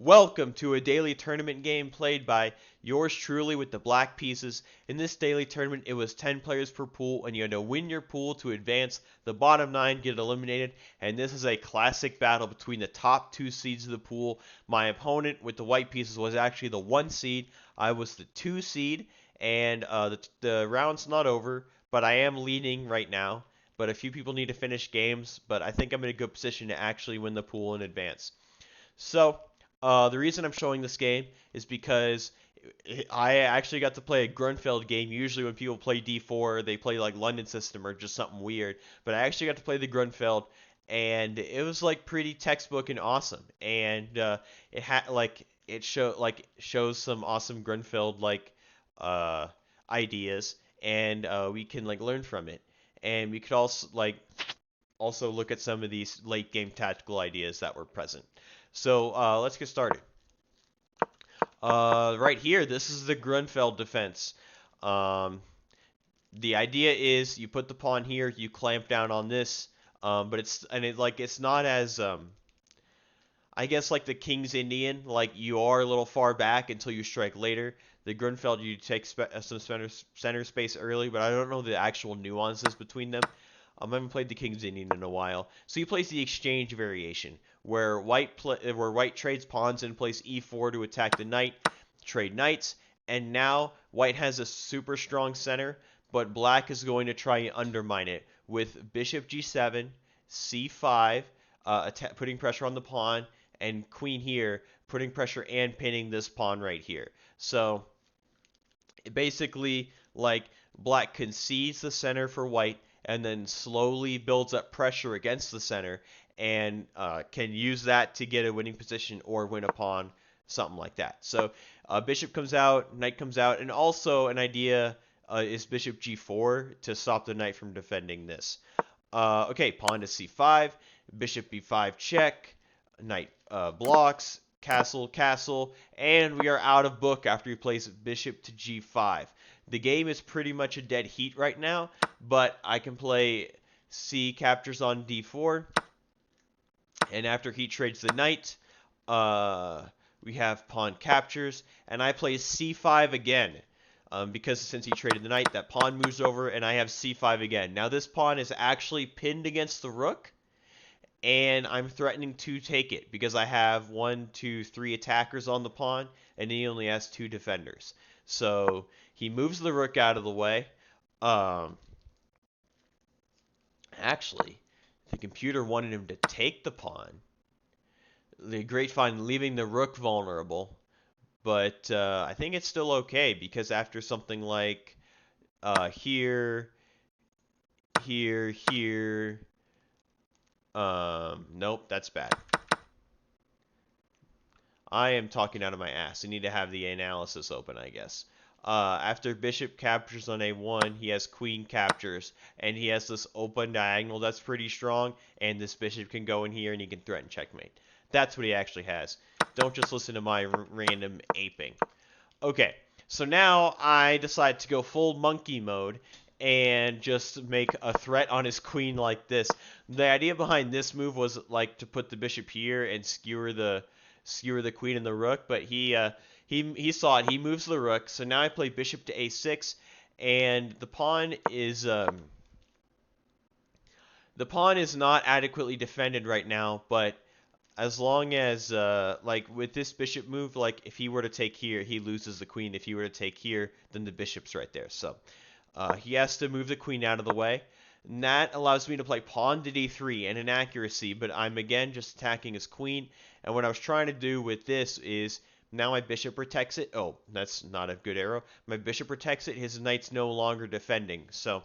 Welcome to a daily tournament game played by yours truly with the black pieces. In this daily tournament, it was 10 players per pool, and you had to win your pool to advance. The bottom 9 get eliminated, and this is a classic battle between the top 2 seeds of the pool. My opponent with the white pieces was actually the 1 seed. I was the 2 seed, and the round's not over, but I am leading right now. But a few people need to finish games, but I think I'm in a good position to actually win the pool in advance. So, the reason I'm showing this game is because I actually got to play a Grunfeld game. Usually, when people play D4, they play like London System or just something weird. But I actually got to play the Grunfeld, and it was like pretty textbook and awesome. And it had shows some awesome Grunfeld uh, ideas, and we can like learn from it. And we could also look at some of these late game tactical ideas that were present. So let's get started. Right here, this is the Grunfeld Defense. Um, the idea is you put the pawn here, you clamp down on this, but it's not as I guess like the King's Indian, like you are a little far back until you strike later. The Grunfeld, you take some center space early, but I don't know the actual nuances between them. I haven't played the King's Indian in a while. So he plays the exchange variation, where white trades pawns and plays e4 to attack the knight, trade knights, and now white has a super strong center, but black is going to try and undermine it with bishop g7, c5, putting pressure on the pawn, and queen here, putting pressure and pinning this pawn right here. So basically, like black concedes the center for white and then slowly builds up pressure against the center and can use that to get a winning position or win a pawn, something like that. So bishop comes out, knight comes out, and also an idea is bishop g4 to stop the knight from defending this. Okay, pawn to c5, bishop b5 check, knight blocks, castle, castle, and we are out of book after he plays bishop to g5. The game is pretty much a dead heat right now, but I can play c captures on d4, and after he trades the knight, we have pawn captures, and I play c5 again. Because since he traded the knight, that pawn moves over, and I have c5 again. Now this pawn is actually pinned against the rook, and I'm threatening to take it because I have 1, 2, 3 attackers on the pawn, and he only has 2 defenders. So he moves the rook out of the way. Actually, the computer wanted him to take the pawn. The grapevine leaving the rook vulnerable, but I think it's still okay because after something like here, here, here, nope, that's bad. I am talking out of my ass. I need to have the analysis open, I guess. After bishop captures on a1, he has queen captures, and he has this open diagonal that's pretty strong, and this bishop can go in here and he can threaten checkmate. That's what he actually has. Don't just listen to my random aping. Okay, so now I decide to go full monkey mode and just make a threat on his queen like this. The idea behind this move was like to put the bishop here and skewer the queen and the rook, but he saw it. He moves the rook, so now I play bishop to a6, and the pawn is not adequately defended right now, but as long as like with this bishop move, like if he were to take here, he loses the queen. If he were to take here, then the bishop's right there. So he has to move the queen out of the way. And that allows me to play pawn to d3 and an accuracy, but I'm again just attacking his queen. And what I was trying to do with this is now my bishop protects it. Oh, that's not a good arrow. My bishop protects it. His knight's no longer defending. So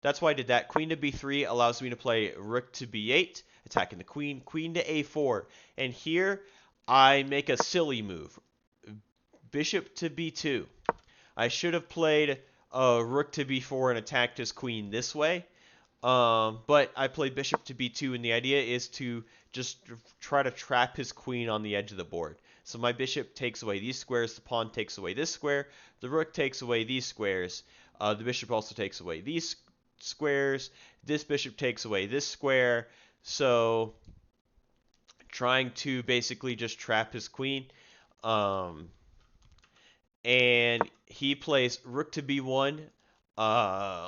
that's why I did that. Queen to b3 allows me to play rook to b8, attacking the queen, queen to a4. And here I make a silly move. Bishop to b2. I should have played rook to b4 and attacked his queen this way. But I played bishop to b2, and the idea is to just try to trap his queen on the edge of the board. So my bishop takes away these squares, the pawn takes away this square, the rook takes away these squares, the bishop also takes away these squares, this bishop takes away this square, so trying to basically just trap his queen. Um, and he plays rook to b1,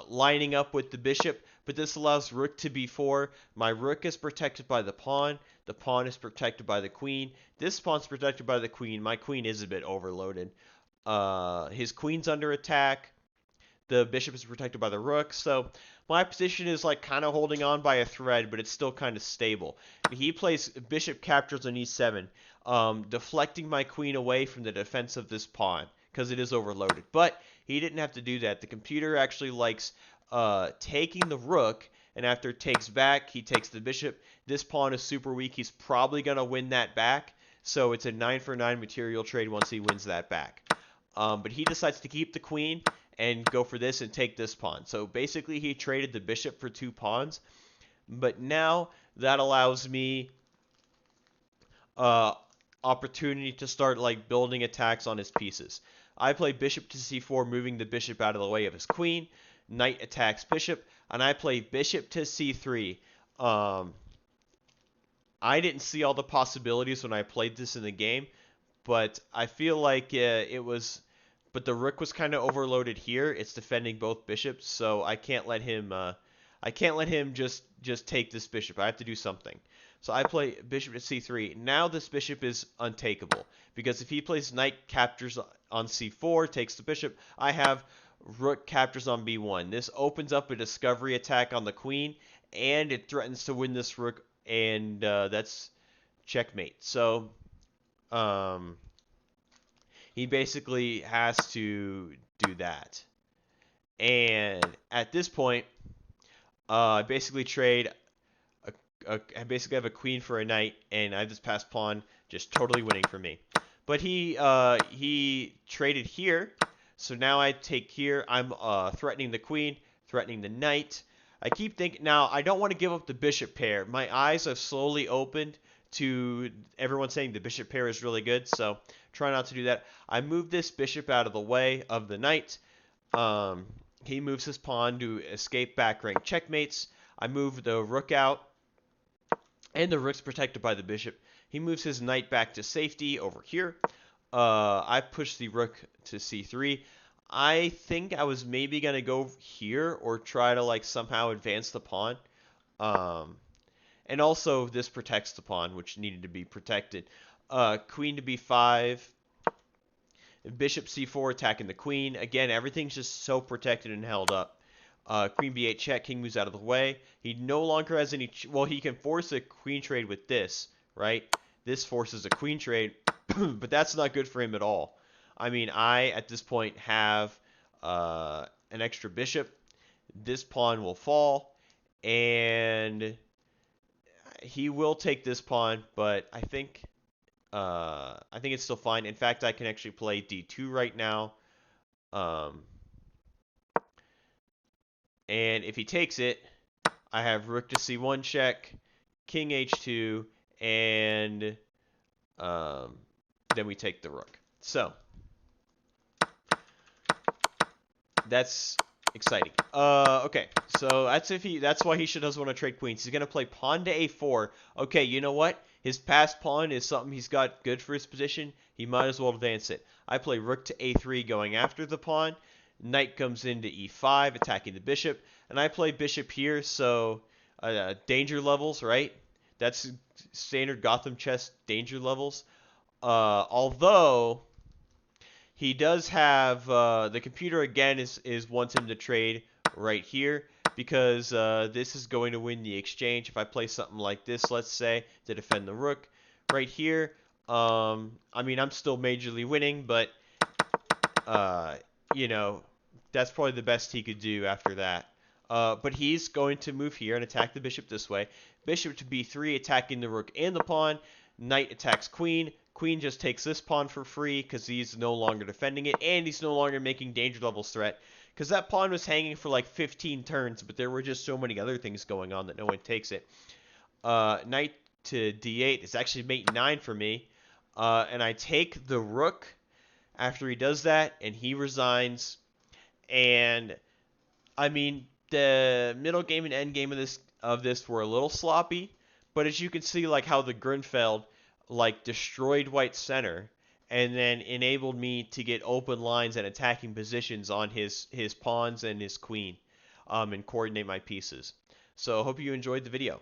lining up with the bishop, but this allows rook to b4. My rook is protected by the pawn. The pawn is protected by the queen. This pawn's protected by the queen. My queen is a bit overloaded. His queen's under attack. The bishop is protected by the rook. So my position is like kind of holding on by a thread, but it's still kind of stable. He plays bishop captures on e7, deflecting my queen away from the defense of this pawn because it is overloaded. But he didn't have to do that. The computer actually likes taking the rook, and after it takes back, he takes the bishop. This pawn is super weak. He's probably going to win that back. So it's a 9-for-9 material trade once he wins that back. But he decides to keep the queen and go for this and take this pawn. So basically he traded the bishop for 2 pawns. But now that allows me opportunity to start like building attacks on his pieces. I play bishop to c4, moving the bishop out of the way of his queen. Knight attacks bishop, and I play bishop to c3. I didn't see all the possibilities when I played this in the game, but I feel like it was. But the rook was kind of overloaded here. It's defending both bishops, so I can't let him. I can't let him just take this bishop. I have to do something. So I play bishop to c3. Now this bishop is untakeable because if he plays knight captures on c4, takes the bishop, I have rook captures on b1. This opens up a discovery attack on the queen, and it threatens to win this rook, and that's checkmate. So he basically has to do that. And at this point, I basically trade. I basically have a queen for a knight, and I have this passed pawn just totally winning for me. But he traded here, so now I take here. I'm threatening the queen, threatening the knight. I keep thinking now I don't want to give up the bishop pair. My eyes have slowly opened to everyone saying the bishop pair is really good, so try not to do that. I move this bishop out of the way of the knight. He moves his pawn to escape back rank checkmates. I move the rook out, and the rook's protected by the bishop. He moves his knight back to safety over here. I push the rook to c3. I think I was maybe going to go here or try to like somehow advance the pawn. And also this protects the pawn, which needed to be protected. Queen to b5. Bishop c4 attacking the queen. Again, everything's just so protected and held up. Queen b8 check. King moves out of the way. He no longer has any. Well, he can force a queen trade with this, right? This forces a queen trade, but that's not good for him at all. I mean, I at this point have an extra bishop. This pawn will fall, and he will take this pawn, but I think it's still fine. In fact, I can actually play d2 right now. And if he takes it, I have rook to c1 check, king h2, and then we take the rook. So that's exciting. Okay, so that's why he doesn't want to trade queens. He's gonna play pawn to a4. Okay, you know what? His passed pawn is something he's got good for his position. He might as well advance it. I play rook to a3 going after the pawn. Knight comes into e5, attacking the bishop, and I play bishop here, so danger levels, right? That's standard Gotham chess danger levels. Although he does have the computer again is wants him to trade right here because this is going to win the exchange. If I play something like this, let's say, to defend the rook, right here, I mean I'm still majorly winning, but you know, that's probably the best he could do after that. But he's going to move here and attack the bishop this way. Bishop to b3, attacking the rook and the pawn. Knight attacks queen. Queen just takes this pawn for free because he's no longer defending it, and he's no longer making danger levels threat. Because that pawn was hanging for like 15 turns, but there were just so many other things going on that no one takes it. Knight to d8 is actually mate 9 for me. And I take the rook after he does that, and he resigns. And I mean, the middle game and end game of this were a little sloppy, But as you can see, like how the Grunfeld like destroyed White's center and then enabled me to get open lines and attacking positions on his pawns and his queen, and coordinate my pieces. So I hope you enjoyed the video.